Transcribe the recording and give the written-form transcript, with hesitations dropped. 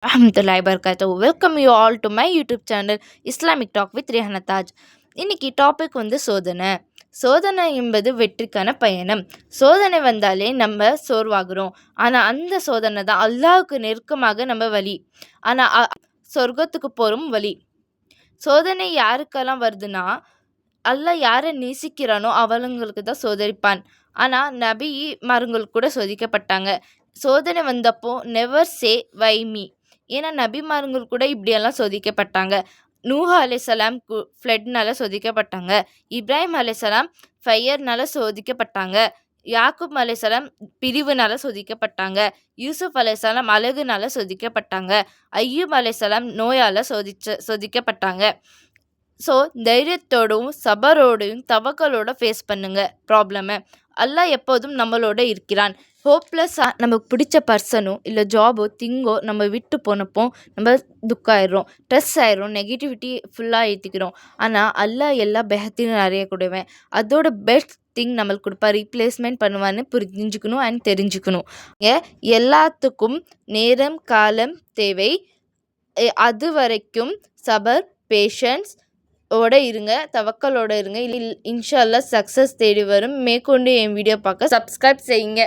Rahmatullahi Barakatuh. Welcome you all to my YouTube channel Islamic Talk with Rehana Taj. இன்னைக்கு topic சோதனை. சோதனை என்பது வெற்றிக்கான பயணம். சோதனை வந்தாலே நம்ம சோர்வாகிறோம். ஆனால் அந்த சோதனை தான் அல்லாஹ்வுக்கு நெருக்கமாக நம்ம வழி. ஆனால் சொர்க்கத்துக்கு போகும் வழி. சோதனை யாருக்கெல்லாம் வருதுன்னா, அல்லாஹ் யாரை நேசிக்கிறானோ அவங்களுக்கு தான் சோதரிப்பான். ஆனால் நபிமார்கள் கூட சோதிக்கப்பட்டாங்க. சோதனை வந்தப்போ நெவர் சே வை மீ. ஏன்னா நபிமார்கள் கூட இப்படியெல்லாம் சோதிக்கப்பட்டாங்க. நூஹ் அலைஹிஸ்ஸலாம் ஃப்ளட்னால சோதிக்கப்பட்டாங்க. இப்ராஹிம் அலைஹிஸ்ஸலாம் ஃபயர்னால சோதிக்கப்பட்டாங்க. யாக்கூப் அலைஹிஸ்ஸலாம் பிரிவுனால சோதிக்கப்பட்டாங்க. யூசுப் அலைஹிஸ்ஸலாம் அழகுனால சோதிக்கப்பட்டாங்க. ஐயூப் அலைஹிஸ்ஸலாம் நோயால் சோதிக்கப்பட்டாங்க. ஸோ தைரியத்தோடும் சபரோடையும் தவக்கலோட ஃபேஸ் பண்ணுங்க ப்ராப்ளமை. அல்லாஹ் எப்போதும் நம்மளோட இருக்கிறான். ஹோப்லெஸ்ஸாக நமக்கு பிடிச்ச பர்சனோ இல்லை ஜாபோ திங்கோ நம்ம விட்டு போனப்போ நம்ம துக்காயிடுறோம், ஸ்ட்ரெஸ் ஆயிடும், நெகட்டிவிட்டி ஃபுல்லாக ஏற்றிக்கிறோம். ஆனால் அல்லாஹ் எல்லா பெஹத்தினும் நிறைய கொடுவேன். அதோட பெஸ்ட் திங் நம்மளுக்கு கொடுப்பா, ரீப்ளேஸ்மெண்ட் பண்ணுவான்னு புரிஞ்சுக்கணும் அண்ட் தெரிஞ்சுக்கணும். எல்லாத்துக்கும் நேரம் காலம் தேவை. அது வரைக்கும் சபர் பேஷன்ஸ் ஓட இருங்க, தவக்கலோட இருங்க. இன்ஷா அல்லாஹ் சக்ஸஸ் தேடி வரும். மேற்கொண்டு என் வீடியோ பார்க்க சப்ஸ்கிரைப் செய்யுங்க.